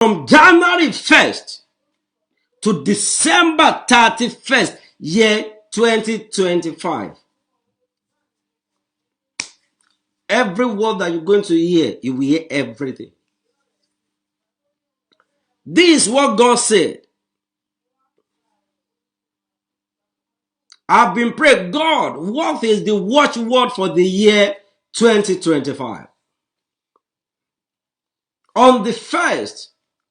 from January 1st to December 31st, year 2025. Every word that you're going to hear, you will hear everything. This is what God said. I've been praying, God, what is the watchword for the year 2025? On the 1st,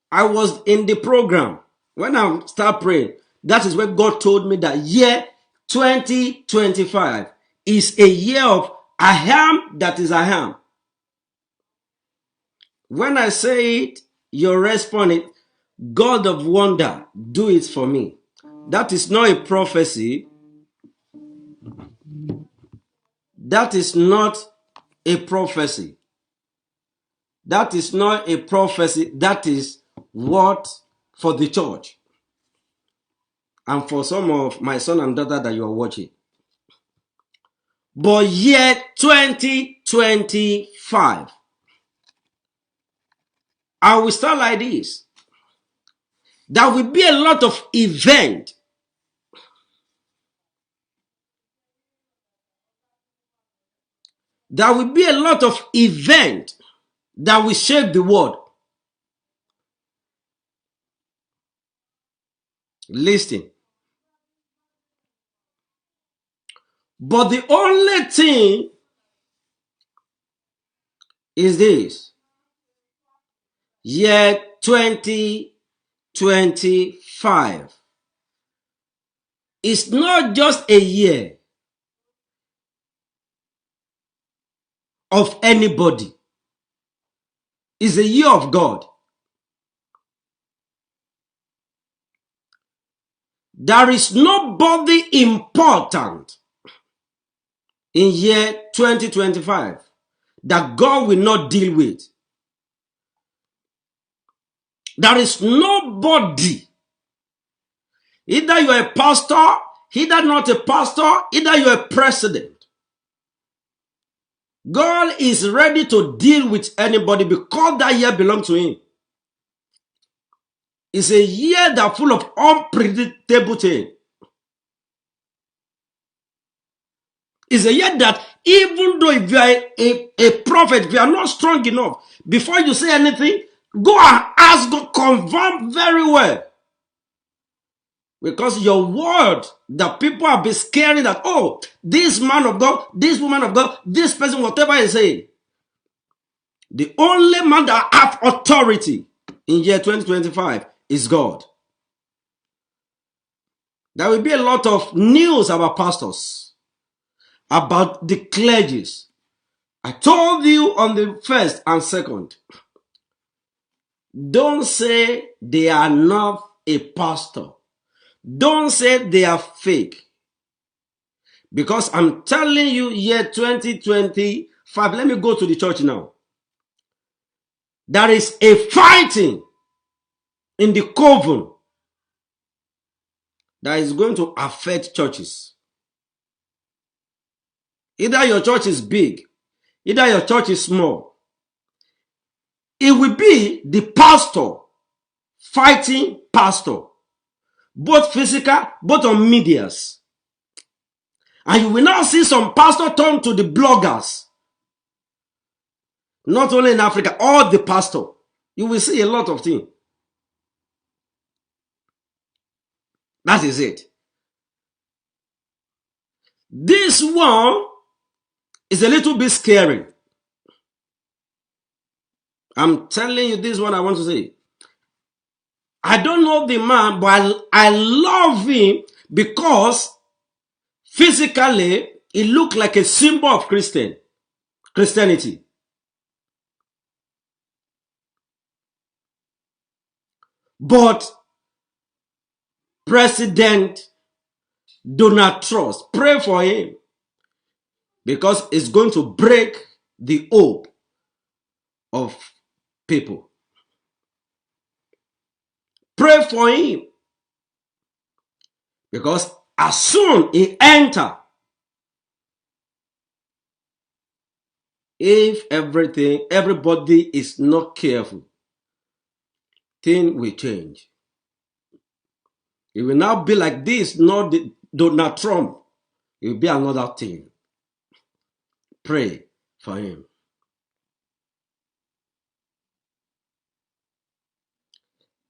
I was in the program. When I start praying, that is when God told me that year 2025 is a year of I am that is I am. When I say it, you're responding, God of wonder, do it for me. That is not a prophecy. That is not a prophecy. That is not a prophecy. That is what for the church. And for some of my son and daughter that you are watching. But year 2025, I will start like this. There will be a lot of event. There will be a lot of event that will shape the world. Listen. But the only thing is this. Year 2025 is not just a year of anybody. It's a year of God. There is nobody important in year 2025 that God will not deal with. There is nobody. Either you are a pastor, either not a pastor, either you are a president. God is ready to deal with anybody because that year belongs to him. It's a year that's full of unpredictable things. It's a year that even though if you are a prophet, if you are not strong enough, before you say anything, go and ask God, confirm very well. Because your word that people have been scaring that, oh, this man of God, this woman of God, this person, whatever I say. The only man that have authority in year 2025 is God. There will be a lot of news about pastors, about the clergies. I told you on the 1st and 2nd, don't say they are not a pastor. Don't say they are fake. Because I'm telling you, year 2025, let me go to the church now. There is a fighting in the coven that is going to affect churches. Either your church is big, either your church is small. It will be the pastor fighting pastor, both physical, both on medias. And you will now see some pastor turn to the bloggers. Not only in Africa, all the pastor. You will see a lot of things. That is it. This one is a little bit scary. I'm telling you this one I want to say. I don't know the man, but I love him because physically he looked like a symbol of Christianity. But President Donald Trump, pray for him because it's going to break the hope of people. Pray for him because as soon he enter, if everybody is not careful, things will change. It will now be like this, not Donald Trump. It will be another thing. Pray for him.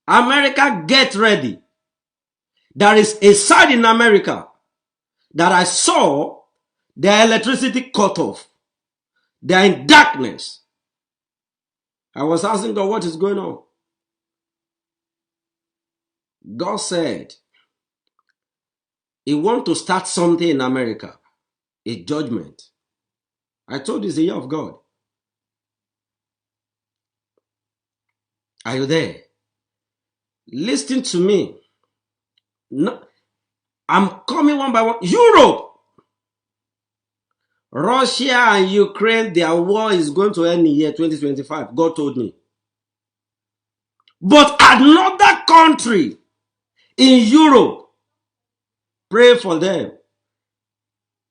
America, get ready. There is a side in America that I saw their electricity cut off. They are in darkness. I was asking God, what is going on? God said, He wants to start something in America, a judgment. I told you it's the year of God. Are you there? Listen to me. No, I'm coming one by one. Europe, Russia and Ukraine, their war is going to end in year 2025. God told me. But another country in Europe, pray for them.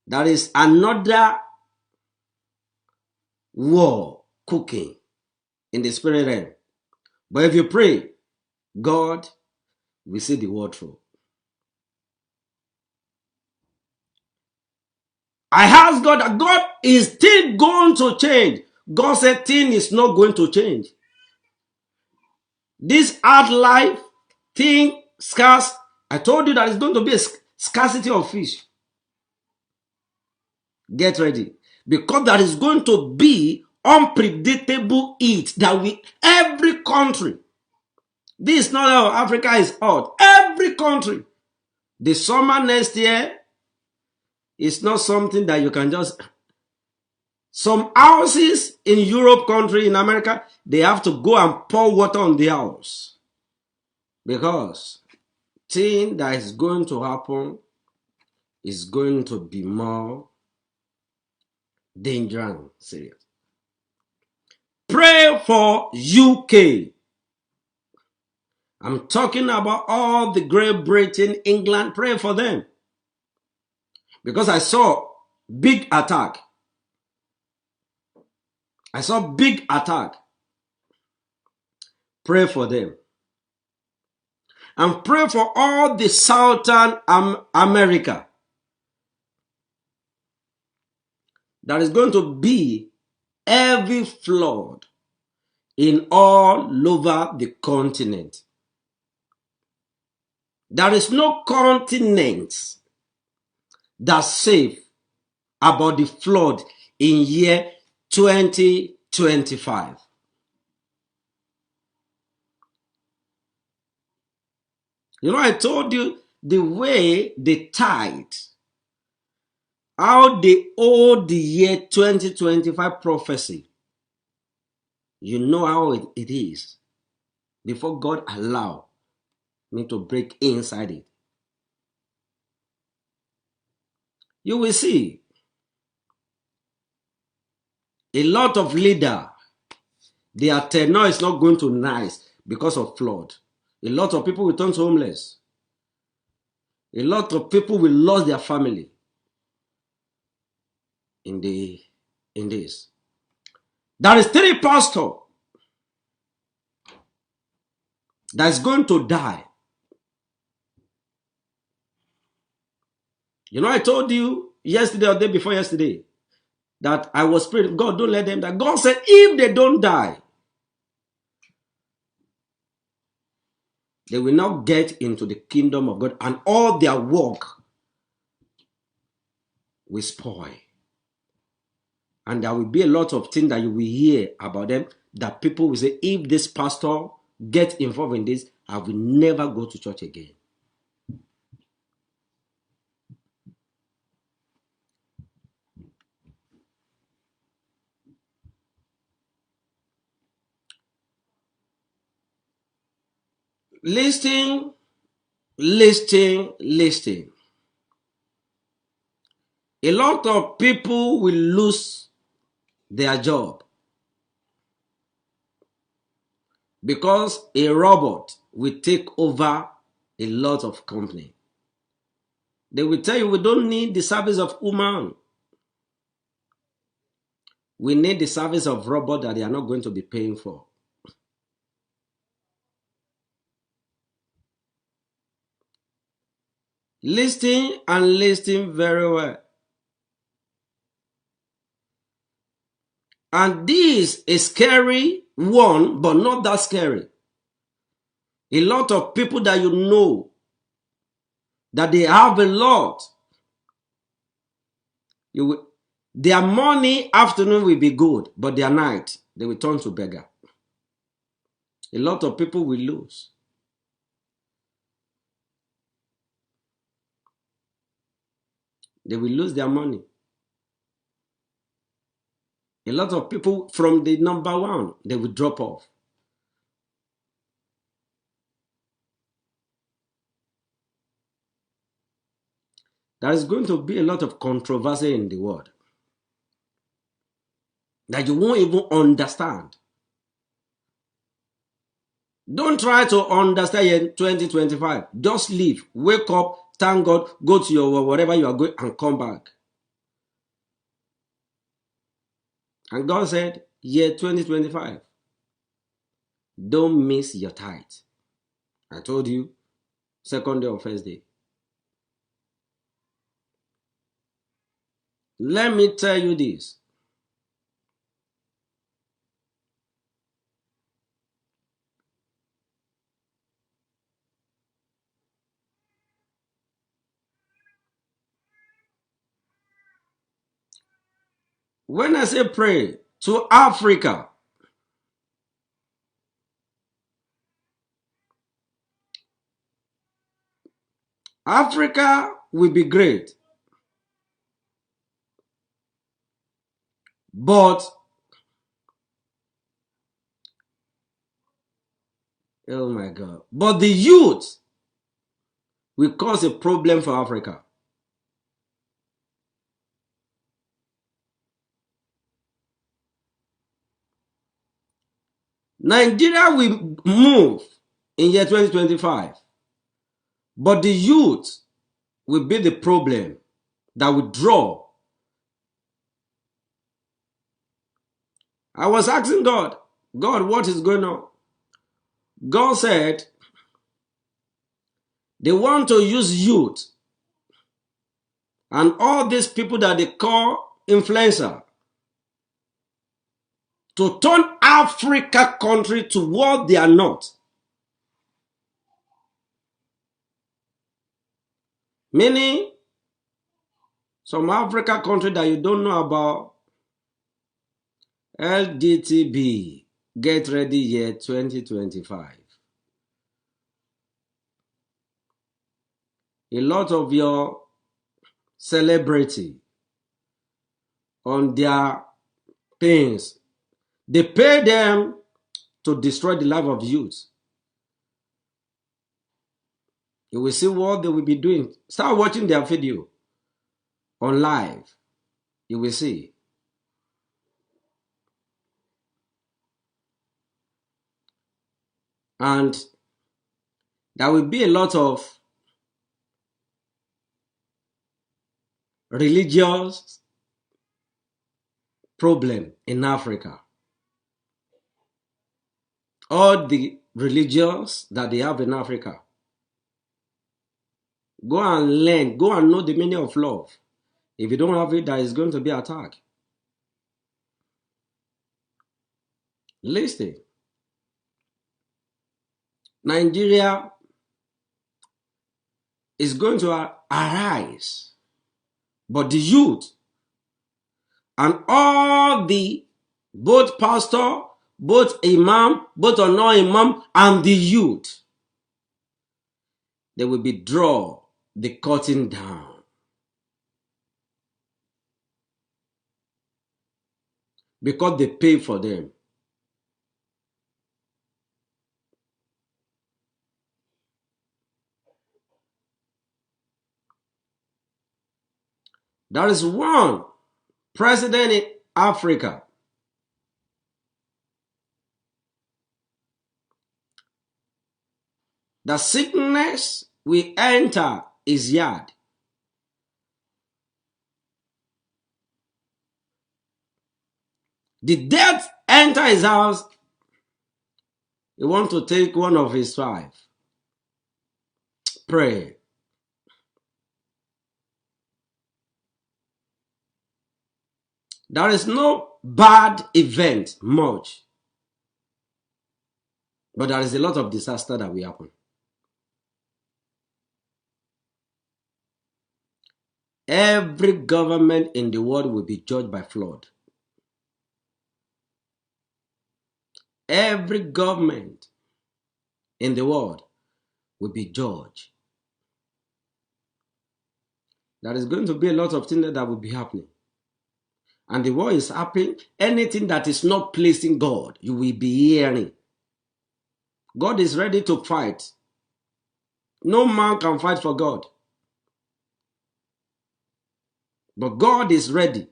There is another war cooking in the spirit realm. But if you pray, God will see the war through. I asked God that God is still going to change. God said thing is not going to change. This hard life thing, scarce. I told you that it's going to be a scarcity of fish. Get ready. Because there is going to be unpredictable heat that every country. This is not how Africa is hot. Every country. The summer next year is not something that you can just. Some houses in Europe country, in America, they have to go and pour water on the house. Because thing that is going to happen is going to be more dangerous and serious. Pray for UK. I'm talking about all the Great Britain, England. Pray for them. Because I saw big attack. I saw big attack. Pray for them. And pray for all the Southern America. There is going to be heavy flood in all over the continent. There is no continent that's safe about the flood in year 2025. You know, I told you the way they tied, how they hold the year 2025 prophecy. You know how it is. Before God allowed me to break inside it. You will see a lot of leaders, their tenure is not going to nice because of flood. A lot of people will turn to homeless. A lot of people will lose their family in this. There is 3 pastors that is going to die. You know, I told you yesterday or day before yesterday that I was praying, God, don't let them die. God said, if they don't die, they will not get into the kingdom of God and all their work will spoil. And there will be a lot of things that you will hear about them that people will say, if this pastor gets involved in this, I will never go to church again. Listen. A lot of people will lose their job because a robot will take over a lot of company. They will tell you we don't need the service of human. We need the service of robot that they are not going to be paying for. Listen and listen very well. And this is scary one, but not that scary. A lot of people that you know, that they have a lot, their morning, afternoon will be good, but their night, they will turn to beggar. A lot of people will lose. They will lose their money. A lot of people from the number one, they will drop off. There is going to be a lot of controversy in the world that you won't even understand. Don't try to understand in 2025. Just leave, wake up, thank God, go to your wherever you are going and come back. And God said, year 2025, don't miss your tithe. I told you, second day or first day. Let me tell you this. When I say pray to Africa, Africa will be great. But, oh my God, but the youth will cause a problem for Africa. Nigeria will move in year 2025, but the youth will be the problem that will draw. I was asking God, what is going on? God said they want to use youth and all these people that they call influencer to turn Africa country to what they are not. Meaning, some Africa country that you don't know about, LGTB, get ready year 2025. A lot of your celebrity on their things, they pay them to destroy the life of youth. You will see what they will be doing. Start watching their video on live. You will see. And there will be a lot of religious problem in Africa. All the religions that they have in Africa. Go and learn. Go and know the meaning of love. If you don't have it, there is going to be attack. Listen. Nigeria is going to arise. But the youth and all the both pastor, both imam, both or no imam, and the youth, they will be draw the curtain down. Because they pay for them. There is one president in Africa. The sickness will enter his yard. The death enter his house. He want to take one of his wife. Pray. There is no bad event much, but there is a lot of disaster that will happen. Every government in the world will be judged by flood. Every government in the world will be judged. There is going to be a lot of things that will be happening. And the war is happening. Anything that is not pleasing God, you will be hearing. God is ready to fight. No man can fight for God. But God is ready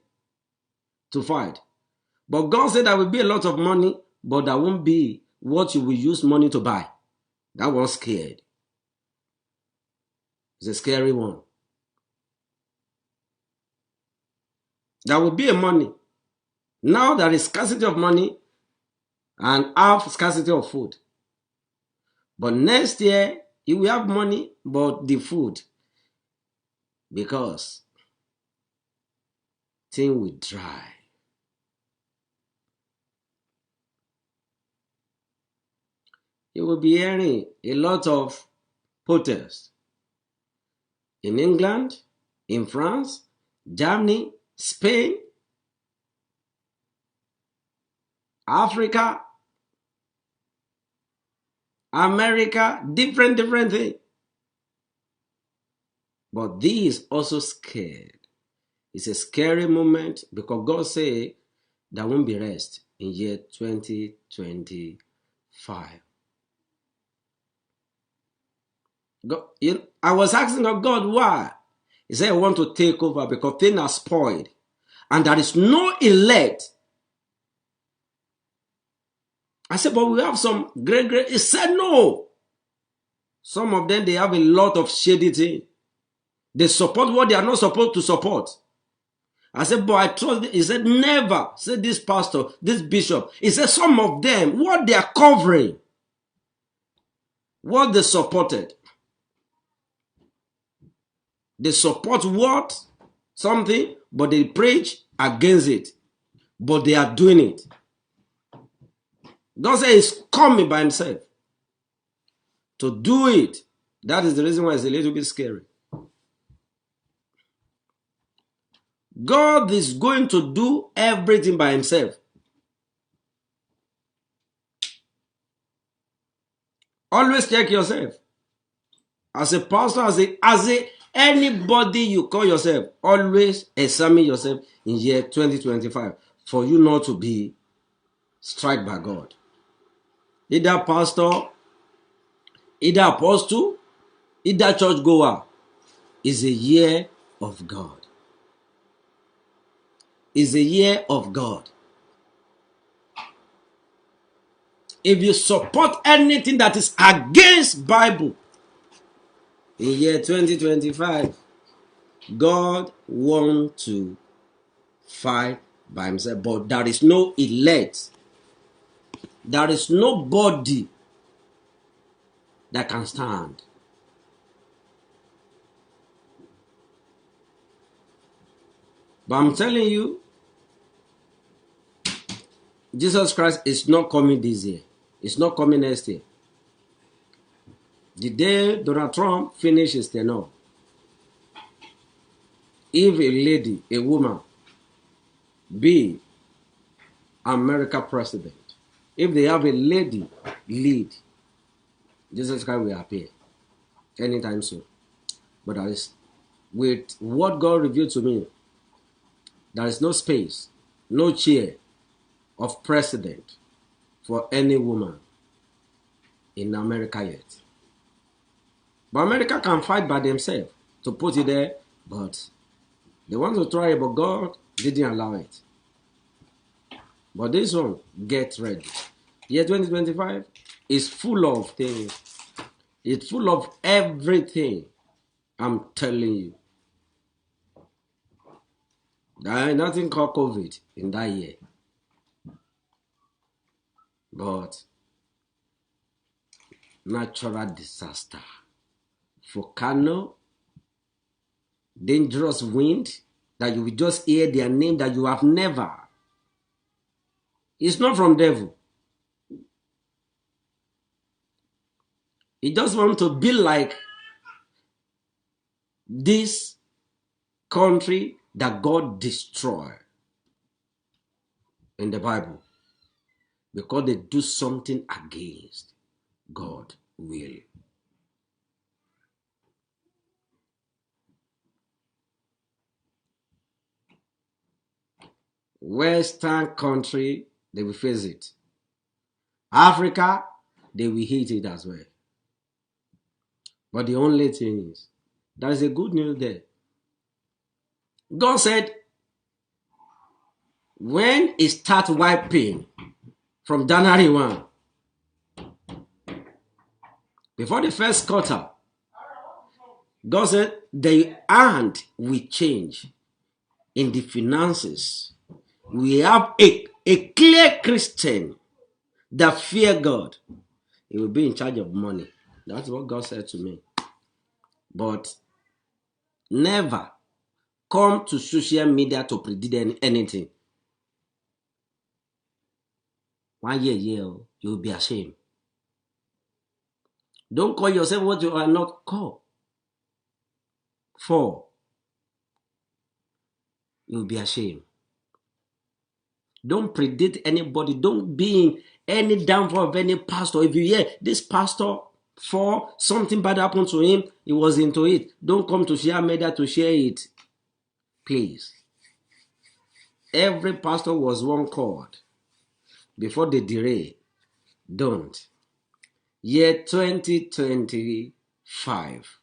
to fight. But God said there will be a lot of money, but that won't be what you will use money to buy. That one's scared. It's a scary one. There will be a money. Now there is scarcity of money and half scarcity of food. But next year, you will have money, but the food, because things will dry. You will be hearing a lot of protests in England, in France, Germany, Spain, Africa, America, different things. But this is also scared. It's a scary moment because God said there won't be rest in year 2025. God, I was asking God why. He said, I want to take over because things are spoiled. And there is no elect. I said, but we have some great. He said, no. Some of them, they have a lot of shady things. They support what they are not supposed to support. I said, but I trust. He said, never. Said this pastor, this bishop. He said, some of them, what they are covering, what they supported. They support what? Something, but they preach against it. But they are doing it. God says he's coming by himself to do it. That is the reason why it's a little bit scary. God is going to do everything by himself. Always check yourself. As a pastor, as a anybody you call yourself, always examine yourself in year 2025 for you not to be struck by God. Either pastor, either apostle, either church goer, is a year of God. Is a year of God. If you support anything that is against Bible in year 2025, God wants to fight by himself, but there is no elect. There is nobody that can stand. But I'm telling you, Jesus Christ is not coming this year. It's not coming next year. The day Donald Trump finishes his tenure, if a lady, a woman, be America president, if they have a lady lead, Jesus Christ will appear anytime soon. But there is, with what God revealed to me, there is no space, no chair of president for any woman in America yet. But America can fight by themselves to put it there, but they want to try it, but God didn't allow it. But this one, get ready. Year 2025 is full of things. It's full of everything. I'm telling you. There ain't nothing called COVID in that year. But natural disaster, volcano, dangerous wind that you will just hear their name that you have never. It's not from devil. He just wants to be like this country that God destroyed in the Bible because they do something against God's will. Western country, they will face it. Africa, they will hate it as well. But the only thing is, there is a good news there. God said, when it starts wiping from January 1, before the first quarter, God said the hand will change in the finances. We have a clear Christian that fear God. He will be in charge of money. That's what God said to me. But never come to social media to predict anything. 1 year, you will be ashamed. Don't call yourself what you are not called for. You will be ashamed. Don't predict anybody. Don't be in any downfall of any pastor. If you hear this pastor for something bad happened to him, he was into it. Don't come to share media to share it. Please. Every pastor was one called before they derail. Don't. Year 2025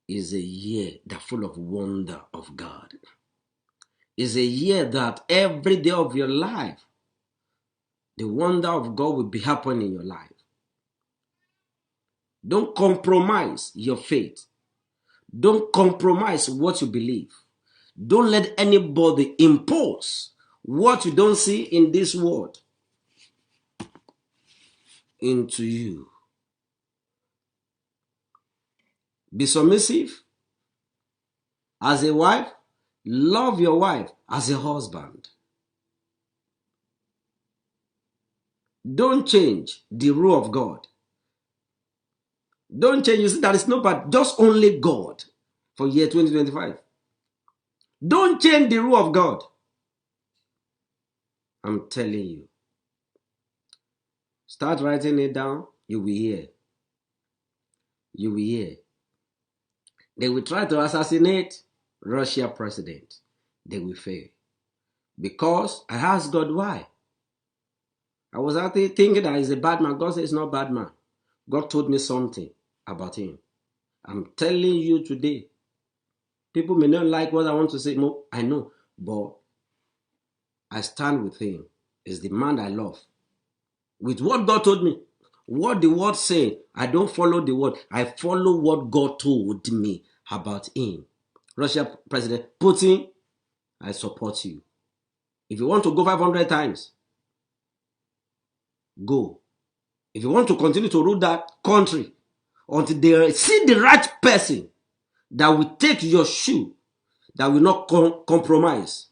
is a year that full of wonder of God. It's a year that every day of your life, the wonder of God will be happening in your life. Don't compromise your faith. Don't compromise what you believe. Don't let anybody impose what you don't see in this world into you. Be submissive as a wife. Love your wife as a husband. Don't change the rule of God. Don't change. You see, that is not bad. Just only God for year 2025. Don't change the rule of God. I'm telling you. Start writing it down. You will hear. You will hear. They will try to assassinate Russia president. They will fail. Because I asked God why. I was actually thinking that he's a bad man. God says he's not a bad man. God told me something about him. I'm telling you today. People may not like what I want to say. No, I know. But I stand with him. He's the man I love. With what God told me. What the word saying. I don't follow the word. I follow what God told me about him. Russia President Putin, I support you. If you want to go 500 times, go. If you want to continue to rule that country until they see the right person that will take your shoe, that will not compromise,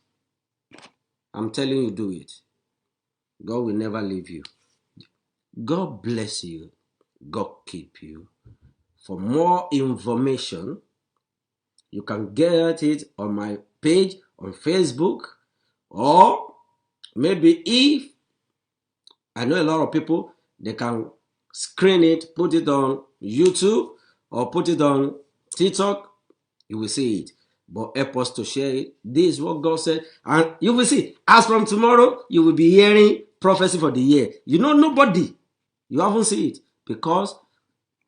I'm telling you, do it. God will never leave you. God bless you. God keep you. For more information, you can get it on my page on Facebook, or maybe if I know a lot of people, they can screen it, put it on YouTube or put it on TikTok. You will see it. But help us to share it. This is what God said. And you will see, as from tomorrow, you will be hearing prophecy for the year. You know nobody. You haven't seen it. Because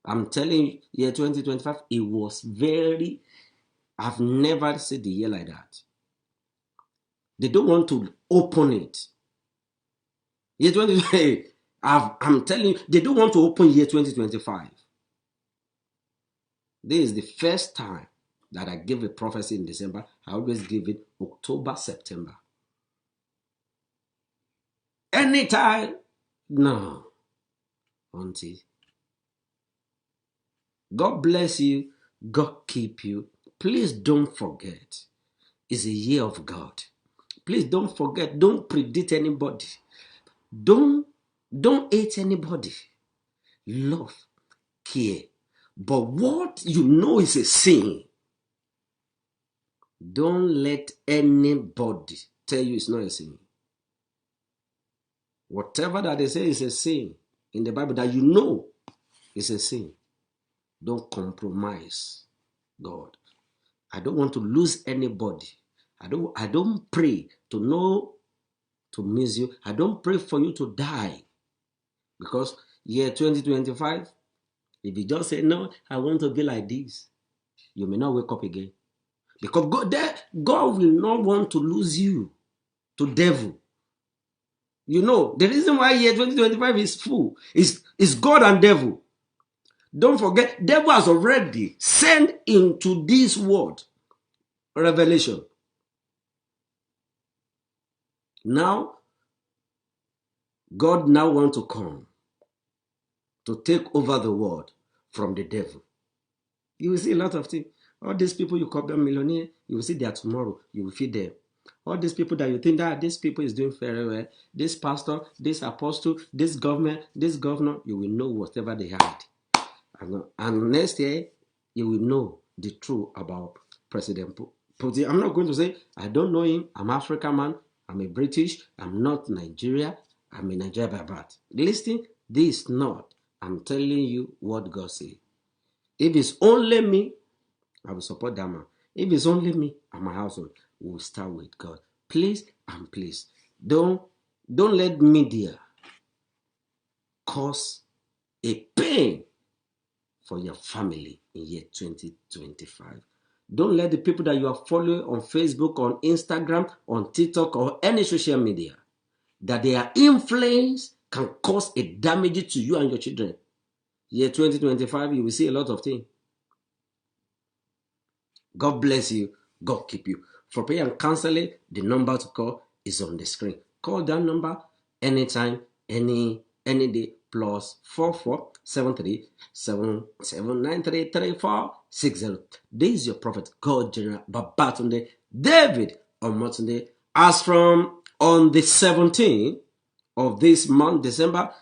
I'm telling you, year 2025, it was very, I've never seen the year like that. They don't want to open it. Year 2025, I'm telling you, they don't want to open year 2025. This is the first time that I give a prophecy in December. I always give it October, September. Anytime, no. Auntie. God bless you. God keep you. Please don't forget. is a year of God. Please don't forget, don't predict anybody. Don't hate anybody. Love, care. But what you know is a sin. Don't let anybody tell you it's not a sin. Whatever that they say is a sin in the Bible that you know is a sin. Don't compromise God. I don't want to lose anybody. I don't pray to miss you. I don't pray for you to die. Because year 2025, if you just say, no, I want to be like this, you may not wake up again. Because God will not want to lose you to devil. You know, the reason why year 2025 is full is God and devil. Don't forget, devil has already sent into this world revelation. Now, God now wants to come to take over the world from the devil. You will see a lot of things. All these people you call them millionaire, you will see their tomorrow. You will feed them. All these people that you think that these people is doing very well, this pastor, this apostle, this government, this governor, you will know whatever they had. And next year, you will know the truth about President Putin. I'm not going to say, I don't know him. I'm African man. I'm a British. I'm not Nigeria. I'm a Nigerian by birth. Listen, this is not. I'm telling you what God said. If it's only me, I will support that man. If it's only me and my household, we'll start with God. Please and please, don't let media cause a pain for your family in year 2025. Don't let the people that you are following on Facebook, on Instagram, on TikTok, or any social media, that their influence can cause a damage to you and your children. Year 2025, you will see a lot of things. God bless you. God keep you. For prayer and counseling, the number to call is on the screen. Call that number anytime, any day, +4473 7793 3460. This is your prophet, God General Babatunde David Omotunde. As from on the 17th of this month, December,